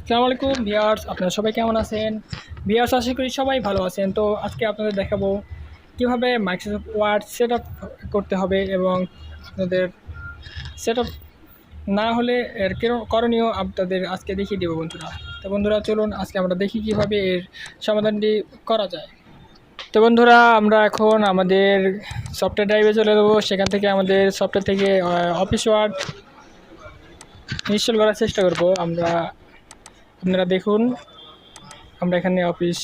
আসসালামু আলাইকুম ভিউয়ার্স, আপনারা সবাই কেমন আছেন? ভিউয়ার্স, আশা করি সবাই ভালো আছেন। তো আজকে আপনাদের দেখাবো কিভাবে মাইক্রোসফট ওয়ার্ড সেটআপ করতে হবে এবং আপনাদের সেটআপ না হলে এর করণীয় আপনাদের আজকে দেখিয়ে দেবো বন্ধুরা। তো বন্ধুরা, চলুন আজকে আমরা দেখি কিভাবে এর সমাধানটি করা যায়। তো বন্ধুরা, আমরা এখন আমাদের সফটওয়্যার ড্রাইভে চলে যাবো। সেখান থেকে আমাদের সফটওয়্যার থেকে অফিস ওয়ার্ড ইনস্টল করার চেষ্টা করব। আপনারা দেখুন, আমরা এখানে অফিস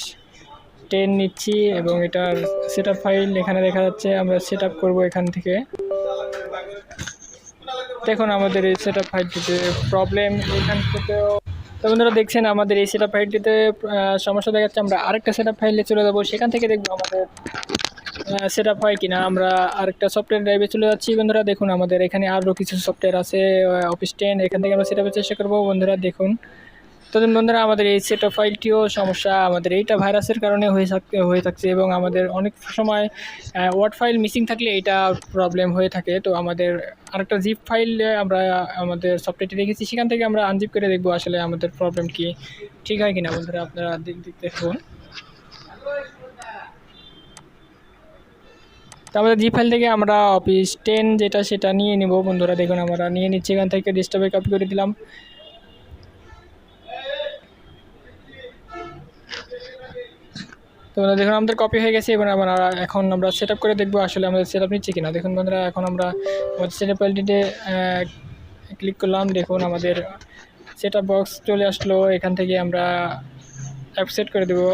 10 নিচ্ছি এবং এটার সেটআপ ফাইল এখানে দেখা যাচ্ছে। আমরা সেটআপ করব এখান থেকে। দেখুন আমাদের এই সেটআপ ফাইলটিতে প্রবলেম এখান থেকেও। তো বন্ধুরা, দেখছেন আমাদের এই সেটআপ ফাইলটিতে সমস্যা দেখা যাচ্ছে। আমরা আরেকটা সেটআপ ফাইলে চলে যাব, সেখান থেকে দেখব আমাদের সেটআপ হয় কিনা। আমরা আরেকটা সফটওয়্যার ড্রাইভে চলে যাচ্ছি। বন্ধুরা দেখুন, আমাদের এখানে আরও কিছু সফটওয়্যার আছে অফিস 10, এখান থেকে আমরা সেটআপের চেষ্টা করব। বন্ধুরা দেখুন, তো বন্ধুরা, আমাদের এই সেটআপ ফাইলটিও সমস্যা, আমাদের এইটা ভাইরাসের কারণে হয়ে থাকছে এবং আমাদের অনেক সময় ওয়ার্ড ফাইল মিসিং থাকলে এটা প্রবলেম হয়ে থাকে। তো আমাদের আরেকটা জিপ ফাইল আমরা আমাদের সফটওয়্যারটি রেখেছি, সেখান থেকে আমরা আনজিপ করে দেখব আসলে আমাদের প্রবলেম কি ঠিক হয় কিনা। বন্ধুরা আপনারা দেখুন, তো আমাদের জিপ ফাইল থেকে আমরা অফিস 10 যেটা সেটা নিয়ে নিব। বন্ধুরা দেখুন, আমরা নিয়ে নিচ্ছি। এখান থেকে ডেস্কটপে কপি করে দিলাম। তো দেখুন আমাদের কপি হয়ে গেছে। এবার এখন আমরা সেট আপ করে দেখবো আসলে আমাদের সেট আপ নিচ্ছে কিনা। দেখুন বন্ধুরা, এখন আমরা আমাদের সেট আপ ফাইলটিতে ক্লিক করলাম। দেখুন আমাদের সেট আপ বক্স চলে আসলো। এখান থেকে আমরা অ্যাপ সেট করে দেবো।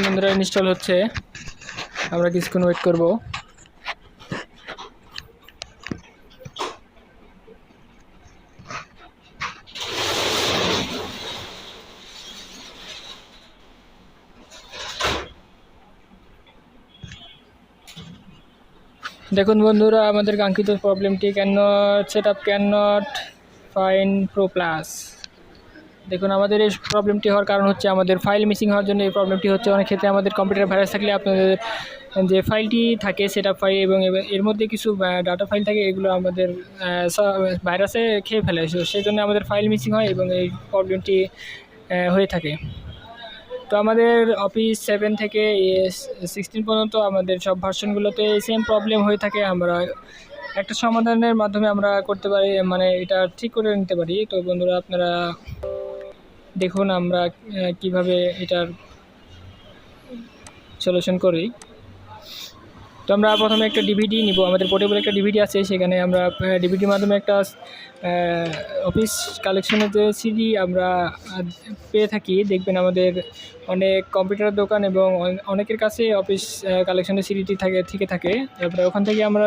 বন্ধুরা ইনস্টল হচ্ছে, আমরা কিছুক্ষণ ওয়েট করবো। দেখুন বন্ধুরা, আমাদের কাঙ্ক্ষিত প্রবলেমটি can not find pro plus. দেখুন আমাদের এই প্রবলেমটি হওয়ার কারণ হচ্ছে আমাদের ফাইল মিসিং হওয়ার জন্য এই প্রবলেমটি হচ্ছে। অনেক ক্ষেত্রে আমাদের কম্পিউটার ভাইরাস থাকলে আপনাদের যে ফাইলটি থাকে সেটা ফাইল এবং এর মধ্যে কিছু ডাটা ফাইল থাকে, এগুলো আমাদের ভাইরাসে খেয়ে ফেলে। সেই জন্য আমাদের ফাইল মিসিং হয় এবং এই প্রবলেমটি হয়ে থাকে। তো আমাদের অফিস 7 থেকে 16 পর্যন্ত আমাদের সব ভার্সনগুলোতে সেম প্রবলেম হয়ে থাকে। আমরা একটা সমাধানের মাধ্যমে আমরা করতে পারি, মানে এটা ঠিক করে নিতে পারি। তো বন্ধুরা আপনারা দেখুন আমরা কিভাবে এটার সলিউশন করি। তো আমরা প্রথমে একটা ডিভিডি নিব। আমাদের পোর্টেবল একটা ডিভিডি আছে, সেখানে আমরা ডিভিডির মাধ্যমে একটা অফিস কালেকশনের যে সিডি আমরা পেয়ে থাকি। দেখবেন আমাদের অনেক কম্পিউটার দোকান এবং অনেকের কাছে অফিস কালেকশনের সিডিটি থাকে। তারপরে ওখান থেকে আমরা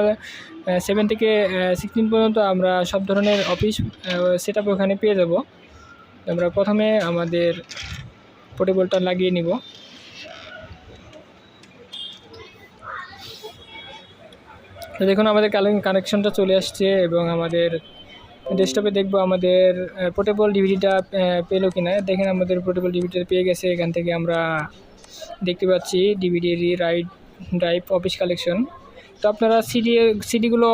7 থেকে 16 পর্যন্ত আমরা সব ধরনের অফিস সেট আপ ওখানে পেয়ে যাব। আমরা প্রথমে আমাদের পোর্টেবলটা লাগিয়ে নিব। তো দেখুন আমাদের কানেকশনটা চলে আসছে এবং আমাদের ডেস্কটপে দেখবো আমাদের পোর্টেবল ডিভিডিটা পেলো কিনা। দেখেন আমাদের পোর্টেবল ডিভিডিটা পেয়ে গেছে। এখান থেকে আমরা দেখতে পাচ্ছি DVD right drive office collection. তো আপনারা সিডিগুলো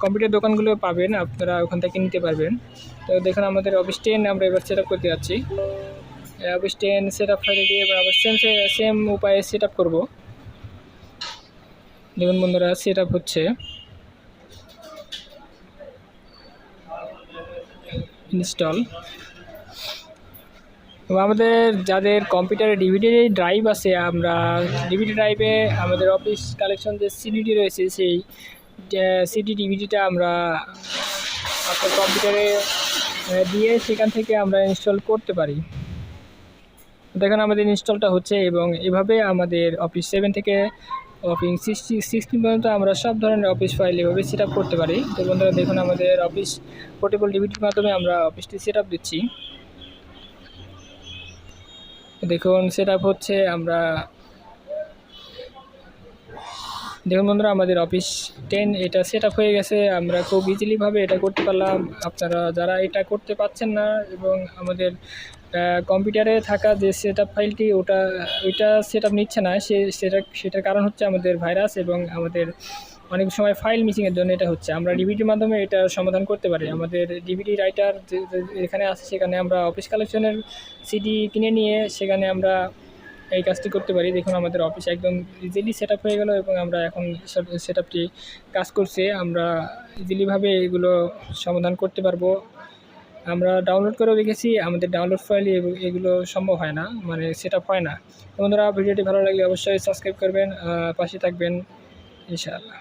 কম্পিউটার দোকানগুলো পাবেন, আপনারা ওখান থেকে নিতে পারবেন। তো দেখুন আমাদের অফিস 10 আমরা এবার সেট আপ করতে যাচ্ছি। অফিস 10 সেট আপ ফাইলে দিয়ে এবার আবার সেম উপায়ে সেট আপ করবো। দেখুন বন্ধুরা, সেট আপ হচ্ছে, ইনস্টল। এবং আমাদের যাদের কম্পিউটারে ডিভিডি ড্রাইভ আছে, আমরা ডিভিডি ড্রাইভে আমাদের অফিস কালেকশন যে সিডিটি রয়েছে, সেই সিডি ডিভিডিটা আমরা আপনার কম্পিউটারে দিয়ে সেখান থেকে আমরা ইনস্টল করতে পারি। দেখুন আমাদের ইনস্টলটা হচ্ছে এবং এভাবে আমাদের অফিস 7 থেকে অফিস 16 পর্যন্ত আমরা সব ধরনের অফিস ফাইল এভাবে সেট আপ করতে পারি। তো বন্ধুরা দেখুন আমাদের অফিস পোর্টেবল ডিভিডির মাধ্যমে আমরা অফিসটি সেট আপ দিচ্ছি। দেখুন সেট আপ হচ্ছে। আমরা দেখুন বন্ধুরা, আমাদের অফিস 10 এটা সেট আপ হয়ে গেছে। আমরা খুব ইজিলিভাবে এটা করতে পারলাম। আপনারা যারা এটা করতে পারছেন না এবং আমাদের কম্পিউটারে থাকা যে সেট আপ ফাইলটি ওইটা সেট আপ নিচ্ছে না, সেটার কারণ হচ্ছে আমাদের ভাইরাস এবং আমাদের অনেক সময় ফাইল মিসিংয়ের জন্য এটা হচ্ছে। আমরা ডিভিডির মাধ্যমে এটা সমাধান করতে পারি। আমাদের ডিভিডি রাইটার এখানে আছে, সেখানে আমরা অফিস কালেকশনের সিডি কিনে নিয়ে সেখানে আমরা এই কাজটি করতে পারি। দেখুন আমাদের অফিস একদম ইজিলি সেট আপ হয়ে গেল এবং আমরা এখন সেট আপটি কাজ করছে। আমরা ইজিলিভাবে এগুলো সমাধান করতে পারবো। আমরা ডাউনলোড করেও রেখেছি, আমাদের ডাউনলোড ফাইলে এগুলো সম্ভব হয় না, মানে সেট আপ হয় না। বন্ধুরা, ভিডিওটি ভালো লাগলে অবশ্যই সাবস্ক্রাইব করবেন, পাশে থাকবেন ইনশাআল্লাহ।